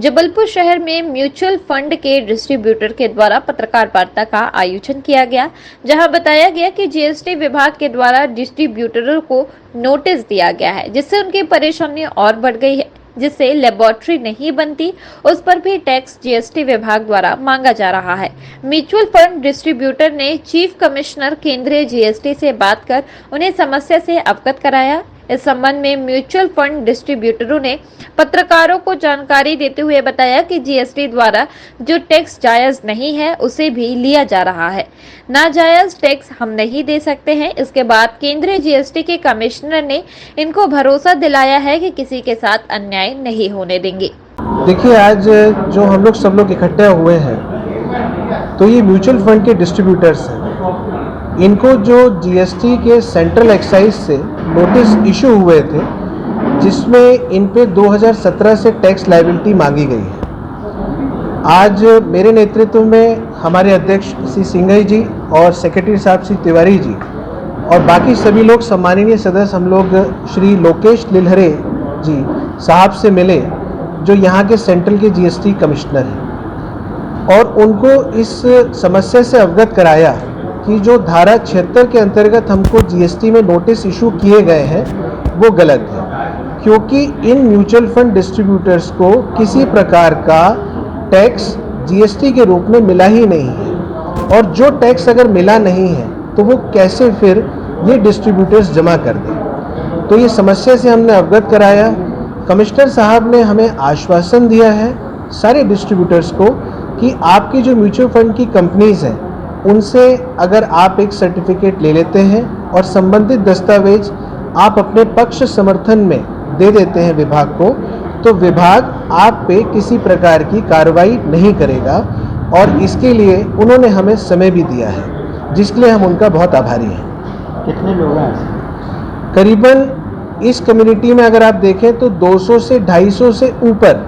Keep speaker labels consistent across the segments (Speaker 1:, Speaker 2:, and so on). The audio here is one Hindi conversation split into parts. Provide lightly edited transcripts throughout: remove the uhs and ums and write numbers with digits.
Speaker 1: जबलपुर शहर में म्यूचुअल फंड के डिस्ट्रीब्यूटर के द्वारा पत्रकार वार्ता का आयोजन किया गया, जहां बताया गया कि जीएसटी विभाग के द्वारा डिस्ट्रीब्यूटरों को नोटिस दिया गया है, जिससे उनकी परेशानी और बढ़ गई है। जिससे लेबोरेटरी नहीं बनती, उस पर भी टैक्स जीएसटी विभाग द्वारा मांगा जा रहा है। म्यूचुअल फंड डिस्ट्रीब्यूटर ने चीफ कमिश्नर केंद्रीय जीएसटी से बात कर उन्हें समस्या से अवगत कराया। इस संबंध में म्यूचुअल फंड डिस्ट्रीब्यूटरों ने पत्रकारों को जानकारी देते हुए बताया कि जीएसटी द्वारा जो टैक्स जायज नहीं है उसे भी लिया जा रहा है। नाजायज टैक्स हम नहीं दे सकते हैं। इसके बाद केंद्रीय जीएसटी के कमिश्नर ने इनको भरोसा दिलाया है कि किसी के साथ अन्याय नहीं होने देंगे।
Speaker 2: देखिए, आज जो हम लोग सब लोग इकट्ठे हुए हैं, तो ये म्यूचुअल फंड के डिस्ट्रीब्यूटर्स हैं। इनको जो जीएसटी के सेंट्रल एक्साइज से नोटिस इशू हुए थे, जिसमें इन पे 2017 से टैक्स लायबिलिटी मांगी गई है। आज मेरे नेतृत्व में हमारे अध्यक्ष श्री सिंघई जी और सेक्रेटरी साहब श्री तिवारी जी और बाकी सभी लोग, सम्माननीय सदस्य, हम लोग श्री लोकेश लिलहरे जी साहब से मिले, जो यहाँ के सेंट्रल के जीएसटी कमिश्नर हैं, और उनको इस समस्या से अवगत कराया कि जो धारा 76 के अंतर्गत हमको जीएसटी में नोटिस इशू किए गए हैं वो गलत है, क्योंकि इन म्यूचुअल फंड डिस्ट्रीब्यूटर्स को किसी प्रकार का टैक्स जीएसटी के रूप में मिला ही नहीं है, और जो टैक्स अगर मिला नहीं है तो वो कैसे फिर ये डिस्ट्रीब्यूटर्स जमा कर दें। तो ये समस्या से हमने अवगत कराया। कमिश्नर साहब ने हमें आश्वासन दिया है सारे डिस्ट्रीब्यूटर्स को कि आपकी जो म्यूचुअल फंड की कंपनीज हैं, उनसे अगर आप एक सर्टिफिकेट ले लेते हैं और संबंधित दस्तावेज आप अपने पक्ष समर्थन में दे देते हैं विभाग को, तो विभाग आप पे किसी प्रकार की कार्रवाई नहीं करेगा। और इसके लिए उन्होंने हमें समय भी दिया है, जिसके लिए हम उनका बहुत आभारी हैं।
Speaker 3: कितने लोग हैं?
Speaker 2: करीबन इस कम्युनिटी में अगर आप देखें तो 200 से 250 से ऊपर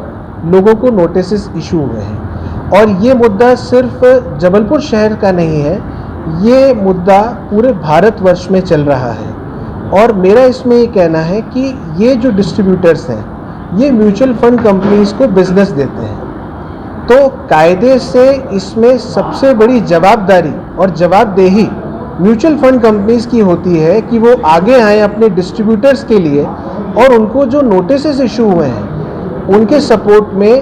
Speaker 2: लोगों को नोटिस इशू हुए हैं। और ये मुद्दा सिर्फ जबलपुर शहर का नहीं है, ये मुद्दा पूरे भारतवर्ष में चल रहा है। और मेरा इसमें ये कहना है कि ये जो डिस्ट्रीब्यूटर्स हैं, ये म्यूचुअल फंड कंपनीज को बिजनेस देते हैं, तो कायदे से इसमें सबसे बड़ी जवाबदारी और जवाबदेही म्यूचुअल फंड कंपनीज की होती है कि वो आगे आए अपने डिस्ट्रीब्यूटर्स के लिए, और उनको जो नोटिस इशू हुए हैं उनके सपोर्ट में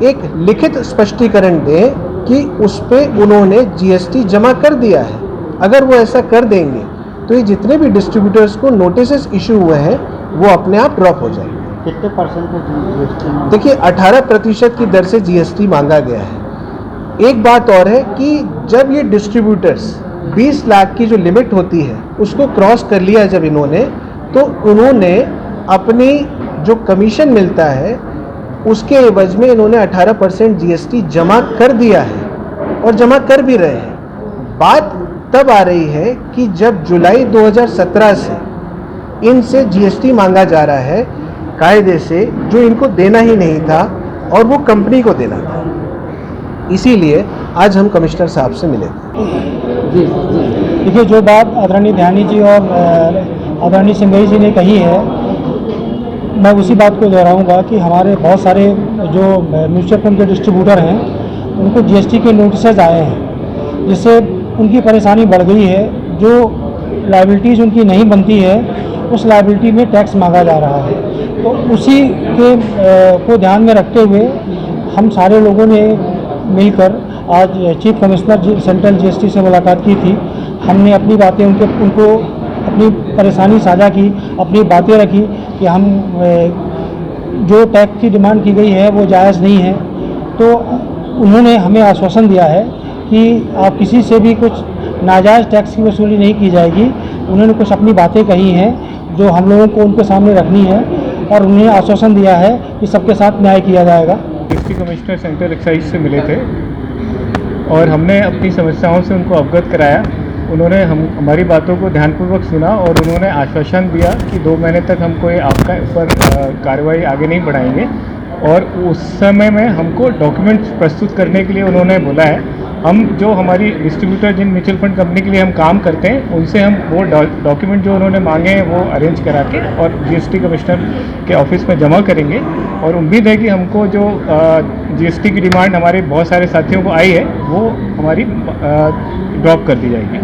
Speaker 2: एक लिखित स्पष्टीकरण दें कि उस पर उन्होंने जीएसटी जमा कर दिया है। अगर वो ऐसा कर देंगे तो ये जितने भी डिस्ट्रीब्यूटर्स को नोटिस इशू हुए हैं वो अपने आप ड्रॉप हो जाएंगे।
Speaker 3: कितने परसेंट जीएसटी?
Speaker 2: देखिए, 18% की दर से जीएसटी मांगा गया है। एक बात और है कि जब ये डिस्ट्रीब्यूटर्स 20 लाख की जो लिमिट होती है उसको क्रॉस कर लिया जब इन्होंने, तो उन्होंने अपनी जो कमीशन मिलता है उसके एवज में इन्होंने 18% जीएसटी जमा कर दिया है और जमा कर भी रहे हैं। बात तब आ रही है कि जब जुलाई 2017 से इनसे जीएसटी मांगा जा रहा है कायदे से, जो इनको देना ही नहीं था और वो कंपनी को देना था। इसीलिए आज हम कमिश्नर साहब से मिले थे।
Speaker 3: जी देखिए, जो बात आदरणीय ध्यानी जी और आदरणीय सिंघई जी ने कही है, मैं उसी बात को दोहराऊंगा कि हमारे बहुत सारे जो म्यूचुअल फंड के डिस्ट्रीब्यूटर हैं उनको जीएसटी के नोटिस आए हैं, जिससे उनकी परेशानी बढ़ गई है। जो लायबिलिटीज़ उनकी नहीं बनती है उस लायबिलिटी में टैक्स मांगा जा रहा है। तो उसी के को ध्यान में रखते हुए हम सारे लोगों ने मिलकर आज चीफ कमिश्नर सेंट्रल जीएसटी से मुलाकात की थी। हमने अपनी बातें उनको अपनी परेशानी साझा की, अपनी बातें रखी कि हम जो टैक्स की डिमांड की गई है वो जायज़ नहीं है। तो उन्होंने हमें आश्वासन दिया है कि आप किसी से भी कुछ नाजायज़ टैक्स की वसूली नहीं की जाएगी। उन्होंने कुछ अपनी बातें कही हैं जो हम लोगों को उनके सामने रखनी है, और उन्होंने आश्वासन दिया है कि सबके साथ न्याय किया जाएगा।
Speaker 4: डिप्टी कमिश्नर सेंट्रल एक्साइज से मिले थे और हमने अपनी समस्याओं से उनको अवगत कराया। उन्होंने हमारी बातों को ध्यानपूर्वक सुना और उन्होंने आश्वासन दिया कि 2 महीने तक हम कोई आपका ऊपर कार्रवाई आगे नहीं बढ़ाएंगे, और उस समय में हमको डॉक्यूमेंट्स प्रस्तुत करने के लिए उन्होंने बोला है। हम जो हमारी डिस्ट्रीब्यूटर जिन म्यूचुअल फंड कंपनी के लिए हम काम करते हैं उनसे हम वो डॉक्यूमेंट जो उन्होंने मांगे हैं वो अरेंज करा के और जीएसटी कमिश्नर के ऑफिस में जमा करेंगे। और उम्मीद है कि हमको जो जीएसटी की डिमांड हमारे बहुत सारे साथियों को आई है वो हमारी ड्रॉप कर दी जाएगी।